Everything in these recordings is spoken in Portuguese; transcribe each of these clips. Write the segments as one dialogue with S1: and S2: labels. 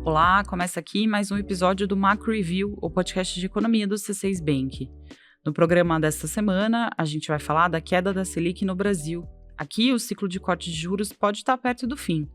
S1: Olá, começa aqui mais um episódio do Macro Review, o podcast de economia do C6 Bank. No programa desta semana, a gente vai falar da queda da Selic no Brasil. Aqui, o ciclo de corte de juros pode estar perto do fim.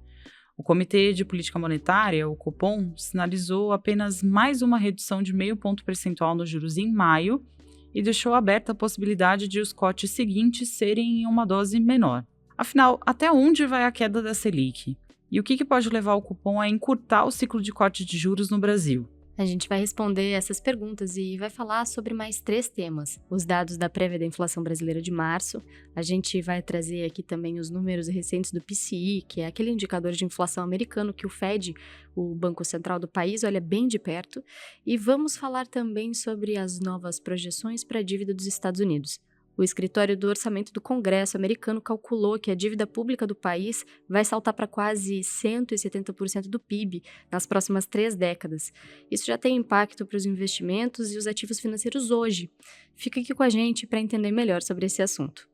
S1: O Comitê de Política Monetária, o Copom, sinalizou apenas mais uma redução de 0,5 ponto percentual nos juros em maio e deixou aberta a possibilidade de os cortes seguintes serem em uma dose menor. Afinal, até onde vai a queda da Selic? E o que pode levar o Copom a encurtar o ciclo de corte de juros no Brasil?
S2: A gente vai responder essas perguntas e vai falar sobre mais 3 temas. Os dados da prévia da inflação brasileira de março, a gente vai trazer aqui também os números recentes do PCI, que é aquele indicador de inflação americano que o Fed, o Banco Central do país, olha bem de perto, e vamos falar também sobre as novas projeções para a dívida dos Estados Unidos. O escritório do orçamento do Congresso americano calculou que a dívida pública do país vai saltar para quase 170% do PIB nas próximas 3 décadas. Isso já tem impacto para os investimentos e os ativos financeiros hoje. Fica aqui com a gente para entender melhor sobre esse assunto.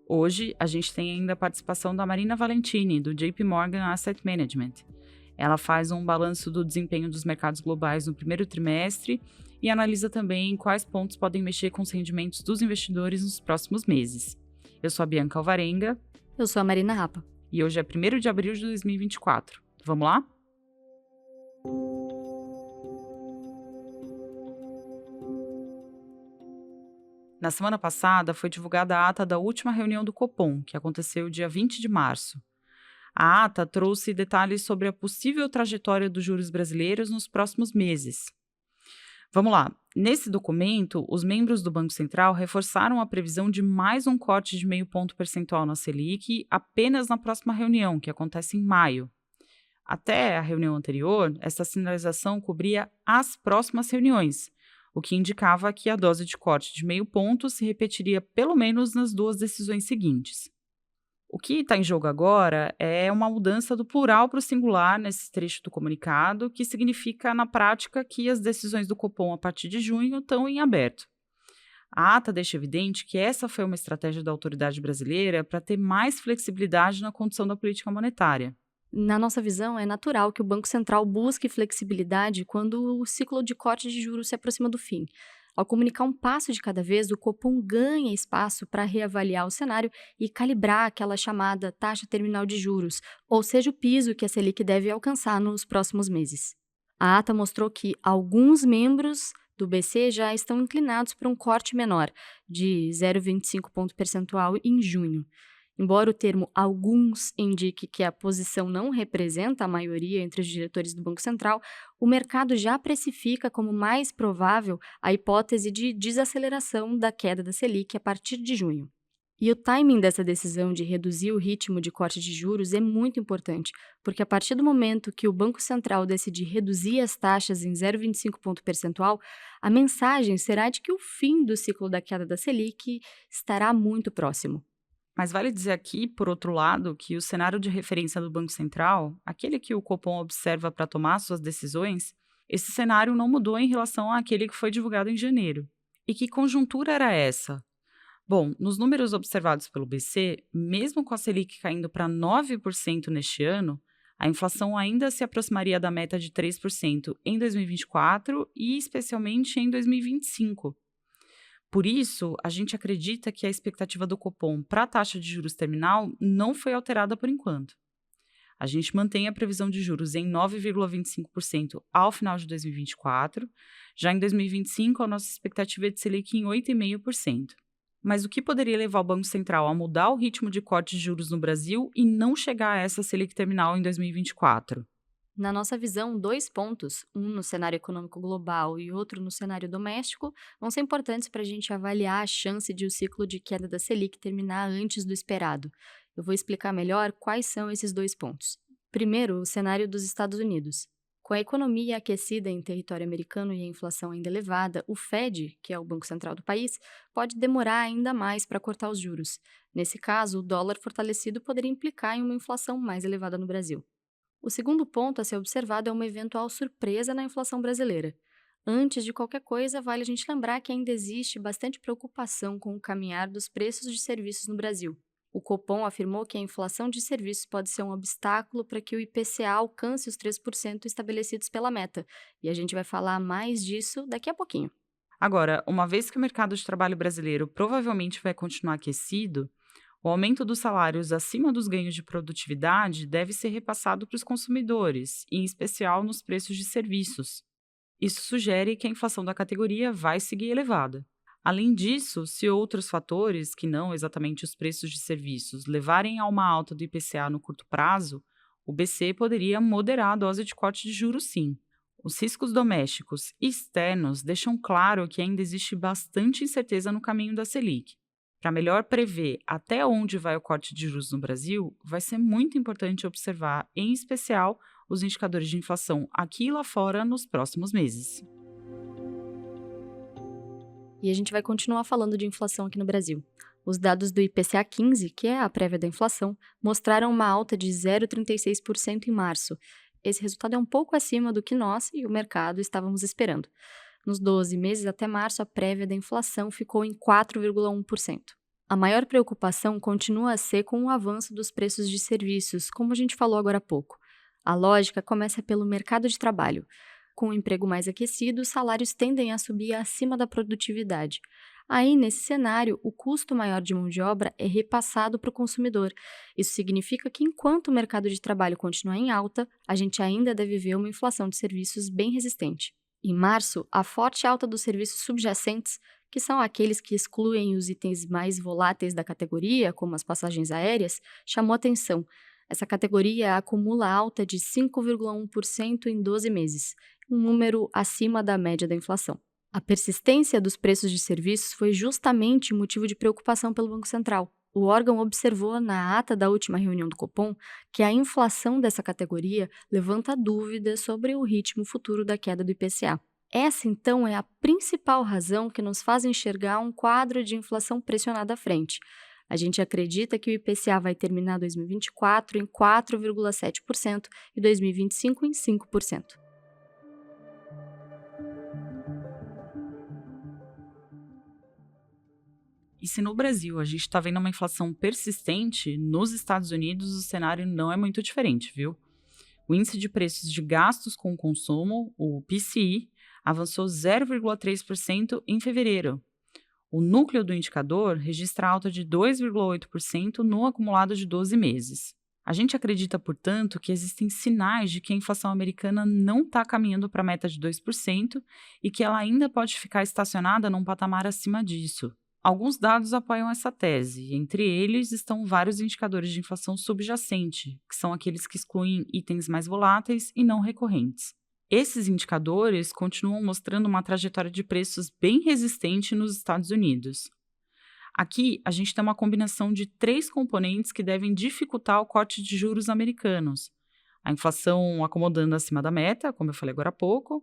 S1: Hoje, a gente tem ainda a participação da Marina Valentini, do JP Morgan Asset Management. Ela faz um balanço do desempenho dos mercados globais no primeiro trimestre e analisa também quais pontos podem mexer com os rendimentos dos investidores nos próximos meses. Eu sou a Bianca Alvarenga.
S2: Eu sou a Marina Rapa.
S1: E hoje é 1º de abril de 2024. Vamos lá? Na semana passada, foi divulgada a ata da última reunião do Copom, que aconteceu dia 20 de março. A ata trouxe detalhes sobre a possível trajetória dos juros brasileiros nos próximos meses. Vamos lá. Nesse documento, os membros do Banco Central reforçaram a previsão de mais um corte de 0,5 ponto percentual na Selic apenas na próxima reunião, que acontece em maio. Até a reunião anterior, essa sinalização cobria as próximas reuniões, o que indicava que a dose de corte de 0,5 ponto se repetiria pelo menos nas 2 decisões seguintes. O que está em jogo agora é uma mudança do plural para o singular nesse trecho do comunicado, que significa, na prática, que as decisões do Copom a partir de junho estão em aberto. A ata deixa evidente que essa foi uma estratégia da autoridade brasileira para ter mais flexibilidade na condução da política monetária.
S2: Na nossa visão, é natural que o Banco Central busque flexibilidade quando o ciclo de corte de juros se aproxima do fim. Ao comunicar um passo de cada vez, o Copom ganha espaço para reavaliar o cenário e calibrar aquela chamada taxa terminal de juros, ou seja, o piso que a Selic deve alcançar nos próximos meses. A ata mostrou que alguns membros do BC já estão inclinados para um corte menor, de 0,25 ponto percentual em junho. Embora o termo alguns indique que a posição não representa a maioria entre os diretores do Banco Central, o mercado já precifica como mais provável a hipótese de desaceleração da queda da Selic a partir de junho. E o timing dessa decisão de reduzir o ritmo de corte de juros é muito importante, porque a partir do momento que o Banco Central decidir reduzir as taxas em 0,25 ponto percentual, a mensagem será de que o fim do ciclo da queda da Selic estará muito próximo.
S1: Mas vale dizer aqui, por outro lado, que o cenário de referência do Banco Central, aquele que o Copom observa para tomar suas decisões, esse cenário não mudou em relação àquele que foi divulgado em janeiro. E que conjuntura era essa? Bom, nos números observados pelo BC, mesmo com a Selic caindo para 9% neste ano, a inflação ainda se aproximaria da meta de 3% em 2024 e especialmente em 2025. Por isso, a gente acredita que a expectativa do Copom para a taxa de juros terminal não foi alterada por enquanto. A gente mantém a previsão de juros em 9,25% ao final de 2024. Já em 2025, a nossa expectativa é de Selic em 8,5%. Mas o que poderia levar o Banco Central a mudar o ritmo de corte de juros no Brasil e não chegar a essa Selic terminal em 2024?
S2: Na nossa visão, 2 pontos, um no cenário econômico global e outro no cenário doméstico, vão ser importantes para a gente avaliar a chance de o ciclo de queda da Selic terminar antes do esperado. Eu vou explicar melhor quais são esses 2 pontos. Primeiro, o cenário dos Estados Unidos. Com a economia aquecida em território americano e a inflação ainda elevada, o Fed, que é o Banco Central do país, pode demorar ainda mais para cortar os juros. Nesse caso, o dólar fortalecido poderia implicar em uma inflação mais elevada no Brasil. O segundo ponto a ser observado é uma eventual surpresa na inflação brasileira. Antes de qualquer coisa, vale a gente lembrar que ainda existe bastante preocupação com o caminhar dos preços de serviços no Brasil. O Copom afirmou que a inflação de serviços pode ser um obstáculo para que o IPCA alcance os 3% estabelecidos pela meta, e a gente vai falar mais disso daqui a pouquinho.
S1: Agora, uma vez que o mercado de trabalho brasileiro provavelmente vai continuar aquecido, o aumento dos salários acima dos ganhos de produtividade deve ser repassado para os consumidores, em especial nos preços de serviços. Isso sugere que a inflação da categoria vai seguir elevada. Além disso, se outros fatores, que não exatamente os preços de serviços, levarem a uma alta do IPCA no curto prazo, o BC poderia moderar a dose de corte de juros sim. Os riscos domésticos e externos deixam claro que ainda existe bastante incerteza no caminho da Selic. Para melhor prever até onde vai o corte de juros no Brasil, vai ser muito importante observar, em especial, os indicadores de inflação aqui e lá fora nos próximos meses.
S2: E a gente vai continuar falando de inflação aqui no Brasil. Os dados do IPCA 15, que é a prévia da inflação, mostraram uma alta de 0,36% em março. Esse resultado é um pouco acima do que nós e o mercado estávamos esperando. Nos 12 meses até março, a prévia da inflação ficou em 4,1%. A maior preocupação continua a ser com o avanço dos preços de serviços, como a gente falou agora há pouco. A lógica começa pelo mercado de trabalho. Com o emprego mais aquecido, os salários tendem a subir acima da produtividade. Aí, nesse cenário, o custo maior de mão de obra é repassado para o consumidor. Isso significa que, enquanto o mercado de trabalho continuar em alta, a gente ainda deve ver uma inflação de serviços bem resistente. Em março, a forte alta dos serviços subjacentes, que são aqueles que excluem os itens mais voláteis da categoria, como as passagens aéreas, chamou atenção. Essa categoria acumula alta de 5,1% em 12 meses, um número acima da média da inflação. A persistência dos preços de serviços foi justamente motivo de preocupação pelo Banco Central. O órgão observou na ata da última reunião do Copom que a inflação dessa categoria levanta dúvidas sobre o ritmo futuro da queda do IPCA. Essa, então, é a principal razão que nos faz enxergar um quadro de inflação pressionada à frente. A gente acredita que o IPCA vai terminar 2024 em 4,7% e 2025 em 5%.
S1: E se no Brasil a gente está vendo uma inflação persistente, nos Estados Unidos o cenário não é muito diferente, viu? O índice de preços de gastos com consumo, o PCI, avançou 0,3% em fevereiro. O núcleo do indicador registra alta de 2,8% no acumulado de 12 meses. A gente acredita, portanto, que existem sinais de que a inflação americana não está caminhando para a meta de 2% e que ela ainda pode ficar estacionada num patamar acima disso. Alguns dados apoiam essa tese, entre eles estão vários indicadores de inflação subjacente, que são aqueles que excluem itens mais voláteis e não recorrentes. Esses indicadores continuam mostrando uma trajetória de preços bem resistente nos Estados Unidos. Aqui, a gente tem uma combinação de 3 componentes que devem dificultar o corte de juros americanos. A inflação acomodando acima da meta, como eu falei agora há pouco,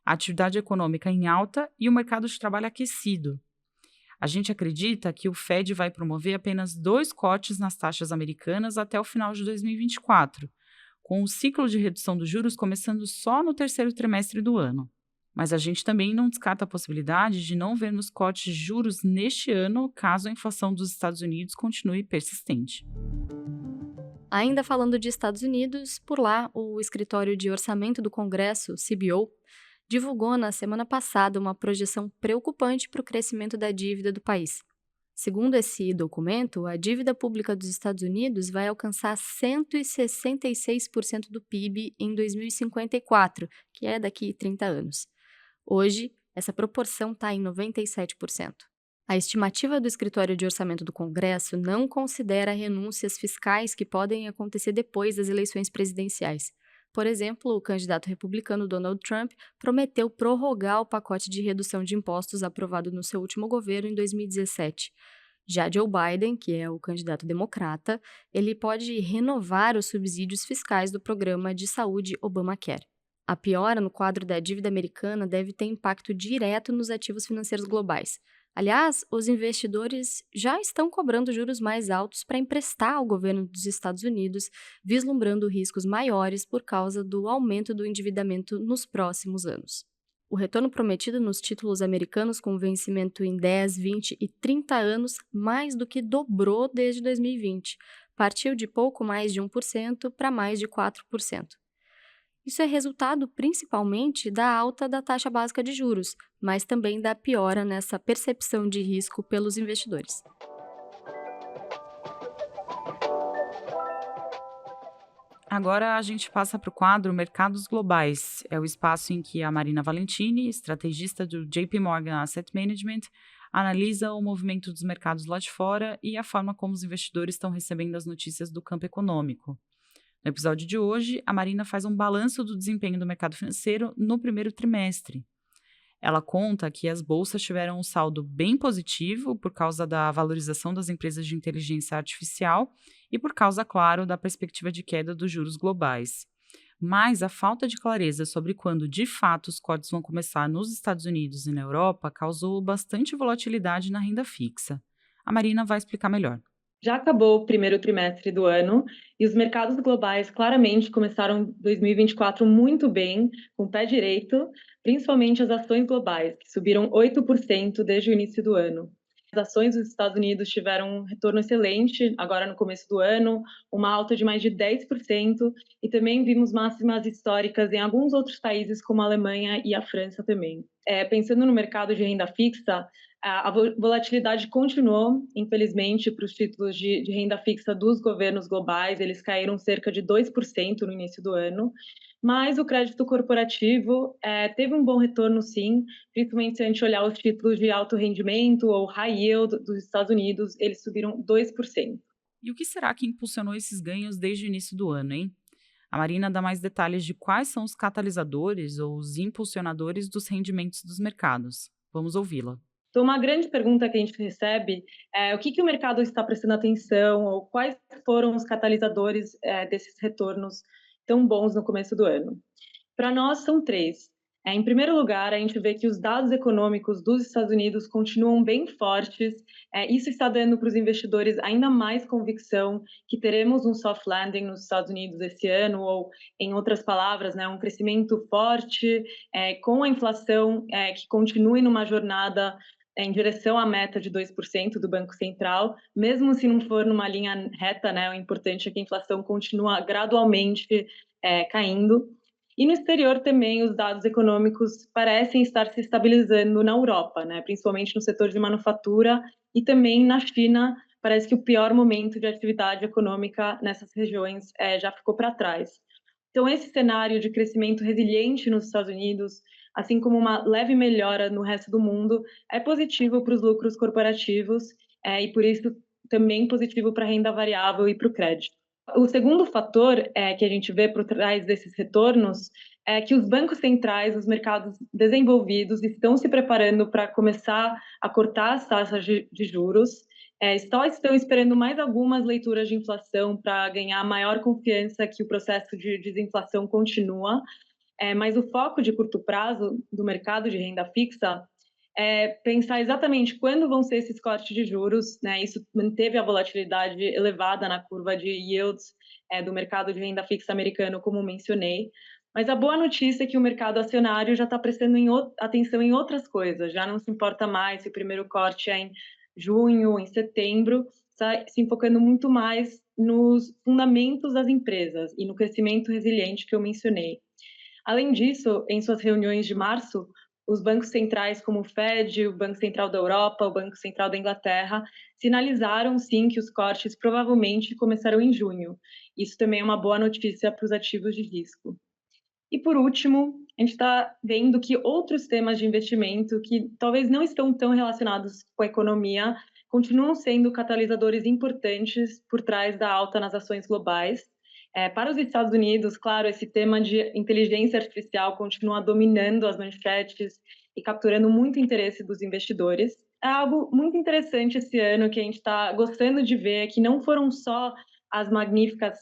S1: a atividade econômica em alta e o mercado de trabalho aquecido. A gente acredita que o Fed vai promover apenas 2 cortes nas taxas americanas até o final de 2024, com o ciclo de redução dos juros começando só no terceiro trimestre do ano. Mas a gente também não descarta a possibilidade de não vermos cortes de juros neste ano, caso a inflação dos Estados Unidos continue persistente.
S2: Ainda falando de Estados Unidos, por lá, o Escritório de Orçamento do Congresso, CBO, divulgou na semana passada uma projeção preocupante para o crescimento da dívida do país. Segundo esse documento, a dívida pública dos Estados Unidos vai alcançar 166% do PIB em 2054, que é daqui a 30 anos. Hoje, essa proporção está em 97%. A estimativa do Escritório de Orçamento do Congresso não considera renúncias fiscais que podem acontecer depois das eleições presidenciais. Por exemplo, o candidato republicano Donald Trump prometeu prorrogar o pacote de redução de impostos aprovado no seu último governo em 2017. Já Joe Biden, que é o candidato democrata, ele pode renovar os subsídios fiscais do programa de saúde Obamacare. A piora no quadro da dívida americana deve ter impacto direto nos ativos financeiros globais. Aliás, os investidores já estão cobrando juros mais altos para emprestar ao governo dos Estados Unidos, vislumbrando riscos maiores por causa do aumento do endividamento nos próximos anos. O retorno prometido nos títulos americanos com vencimento em 10, 20 e 30 anos mais do que dobrou desde 2020. Partiu de pouco mais de 1% para mais de 4%. Isso é resultado principalmente da alta da taxa básica de juros, mas também da piora nessa percepção de risco pelos investidores.
S1: Agora a gente passa para o quadro Mercados Globais. É o espaço em que a Marina Valentini, estrategista do JP Morgan Asset Management, analisa o movimento dos mercados lá de fora e a forma como os investidores estão recebendo as notícias do campo econômico. No episódio de hoje, a Marina faz um balanço do desempenho do mercado financeiro no primeiro trimestre. Ela conta que as bolsas tiveram um saldo bem positivo por causa da valorização das empresas de inteligência artificial e por causa, claro, da perspectiva de queda dos juros globais. Mas a falta de clareza sobre quando de fato os cortes vão começar nos Estados Unidos e na Europa causou bastante volatilidade na renda fixa. A Marina vai explicar melhor.
S3: Já acabou o primeiro trimestre do ano e os mercados globais claramente começaram 2024 muito bem, com o pé direito, principalmente as ações globais, que subiram 8% desde o início do ano. As ações dos Estados Unidos tiveram um retorno excelente agora no começo do ano, uma alta de mais de 10%, e também vimos máximas históricas em alguns outros países, como a Alemanha e a França também. Pensando no mercado de renda fixa, a volatilidade continuou, infelizmente, para os títulos de renda fixa dos governos globais. Eles caíram cerca de 2% no início do ano, mas o crédito corporativo teve um bom retorno, sim, principalmente se a gente olhar os títulos de alto rendimento ou high yield dos Estados Unidos, eles subiram 2%.
S1: E o que será que impulsionou esses ganhos desde o início do ano, hein? A Marina dá mais detalhes de quais são os catalisadores ou os impulsionadores dos rendimentos dos mercados. Vamos ouvi-la.
S3: Então, uma grande pergunta que a gente recebe é o que o mercado está prestando atenção ou quais foram os catalisadores desses retornos tão bons no começo do ano. Para nós, são três. Em primeiro lugar, a gente vê que os dados econômicos dos Estados Unidos continuam bem fortes. Isso está dando para os investidores ainda mais convicção que teremos um soft landing nos Estados Unidos esse ano, ou, em outras palavras, um crescimento forte, com a inflação que continue numa jornada em direção à meta de 2% do Banco Central, mesmo se não for numa linha reta, o importante é que a inflação continua gradualmente caindo. E no exterior também os dados econômicos parecem estar se estabilizando na Europa, principalmente no setor de manufatura, e também na China. Parece que o pior momento de atividade econômica nessas regiões já ficou para trás. Então, esse cenário de crescimento resiliente nos Estados Unidos, assim como uma leve melhora no resto do mundo, é positivo para os lucros corporativos e, por isso, também positivo para a renda variável e para o crédito. O segundo fator que a gente vê por trás desses retornos é que os bancos centrais, os mercados desenvolvidos, estão se preparando para começar a cortar as taxas de juros. Só estão esperando mais algumas leituras de inflação para ganhar maior confiança que o processo de desinflação continua. Mas o foco de curto prazo do mercado de renda fixa é pensar exatamente quando vão ser esses cortes de juros. Isso manteve a volatilidade elevada na curva de yields do mercado de renda fixa americano, como mencionei. Mas a boa notícia é que o mercado acionário já está prestando atenção em outras coisas, já não se importa mais se o primeiro corte é em junho, em setembro, está se enfocando muito mais nos fundamentos das empresas e no crescimento resiliente que eu mencionei. Além disso, em suas reuniões de março, os bancos centrais como o Fed, o Banco Central da Europa, o Banco Central da Inglaterra, sinalizaram sim que os cortes provavelmente começarão em junho. Isso também é uma boa notícia para os ativos de risco. E por último, a gente está vendo que outros temas de investimento que talvez não estão tão relacionados com a economia continuam sendo catalisadores importantes por trás da alta nas ações globais. Para os Estados Unidos, claro, esse tema de inteligência artificial continua dominando as manchetes e capturando muito interesse dos investidores. É algo muito interessante esse ano que a gente está gostando de ver, que não foram só as magníficas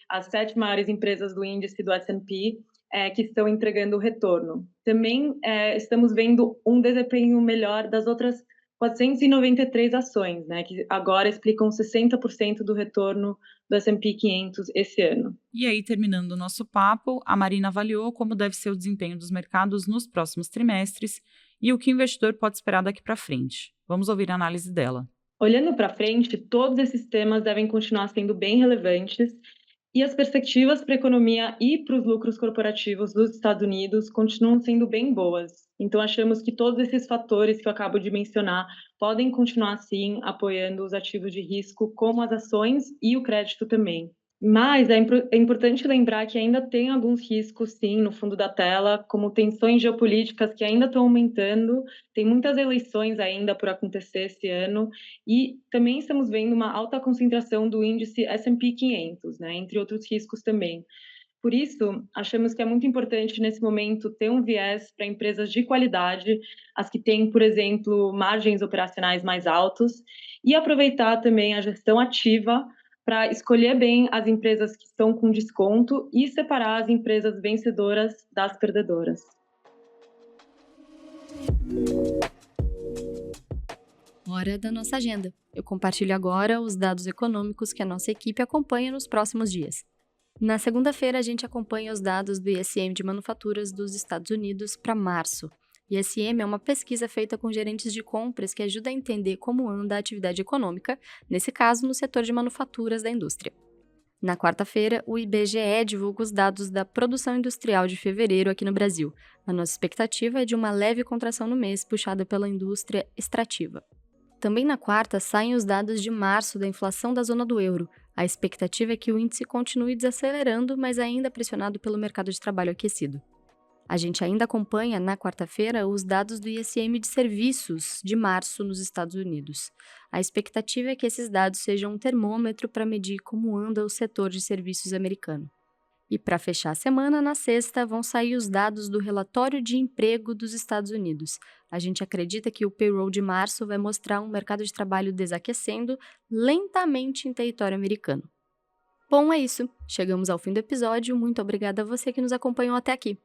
S3: as 7 maiores empresas do índice do S&P, que estão entregando o retorno. Também estamos vendo um desempenho melhor das outras 493 ações, né, que agora explicam 60% do retorno do S&P 500 esse ano.
S1: E aí, terminando o nosso papo, a Marina avaliou como deve ser o desempenho dos mercados nos próximos trimestres e o que o investidor pode esperar daqui para frente. Vamos ouvir a análise dela.
S3: Olhando para frente, todos esses temas devem continuar sendo bem relevantes e as perspectivas para a economia e para os lucros corporativos dos Estados Unidos continuam sendo bem boas. Então, achamos que todos esses fatores que eu acabo de mencionar podem continuar, sim, apoiando os ativos de risco, como as ações e o crédito também. Mas é importante lembrar que ainda tem alguns riscos, sim, no fundo da tela, como tensões geopolíticas que ainda estão aumentando, tem muitas eleições ainda por acontecer esse ano, e também estamos vendo uma alta concentração do índice S&P 500, né, entre outros riscos também. Por isso, achamos que é muito importante, nesse momento, ter um viés para empresas de qualidade, as que têm, por exemplo, margens operacionais mais altos, e aproveitar também a gestão ativa para escolher bem as empresas que estão com desconto e separar as empresas vencedoras das perdedoras.
S2: Hora da nossa agenda. Eu compartilho agora os dados econômicos que a nossa equipe acompanha nos próximos dias. Na segunda-feira, a gente acompanha os dados do ISM de manufaturas dos Estados Unidos para março. ISM é uma pesquisa feita com gerentes de compras que ajuda a entender como anda a atividade econômica, nesse caso, no setor de manufaturas da indústria. Na quarta-feira, o IBGE divulga os dados da produção industrial de fevereiro aqui no Brasil. A nossa expectativa é de uma leve contração no mês, puxada pela indústria extrativa. Também na quarta, saem os dados de março da inflação da zona do euro. A expectativa é que o índice continue desacelerando, mas ainda pressionado pelo mercado de trabalho aquecido. A gente ainda acompanha, na quarta-feira, os dados do ISM de serviços de março nos Estados Unidos. A expectativa é que esses dados sejam um termômetro para medir como anda o setor de serviços americano. E para fechar a semana, na sexta, vão sair os dados do relatório de emprego dos Estados Unidos. A gente acredita que o payroll de março vai mostrar um mercado de trabalho desaquecendo lentamente em território americano. Bom, é isso. Chegamos ao fim do episódio. Muito obrigada a você que nos acompanhou até aqui.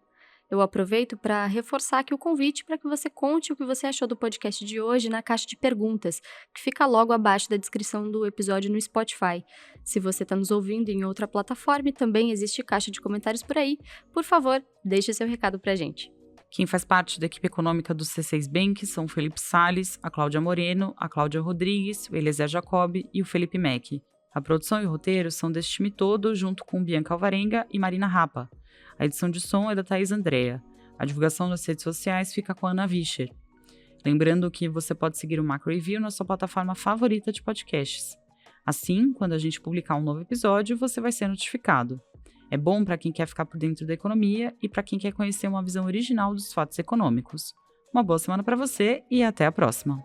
S2: Eu aproveito para reforçar aqui o convite para que você conte o que você achou do podcast de hoje na caixa de perguntas, que fica logo abaixo da descrição do episódio no Spotify. Se você está nos ouvindo em outra plataforma, também existe caixa de comentários por aí. Por favor, deixe seu recado para a gente.
S1: Quem faz parte da equipe econômica do C6 Bank são o Felipe Salles, a Cláudia Moreno, a Cláudia Rodrigues, o Eliezer Jacob e o Felipe Mack. A produção e o roteiro são desse time todo, junto com Bianca Alvarenga e Marina Rapa. A edição de som é da Thaís Andrea. A divulgação nas redes sociais fica com a Ana Vischer. Lembrando que você pode seguir o Macro Review na sua plataforma favorita de podcasts. Assim, quando a gente publicar um novo episódio, você vai ser notificado. É bom para quem quer ficar por dentro da economia e para quem quer conhecer uma visão original dos fatos econômicos. Uma boa semana para você e até a próxima!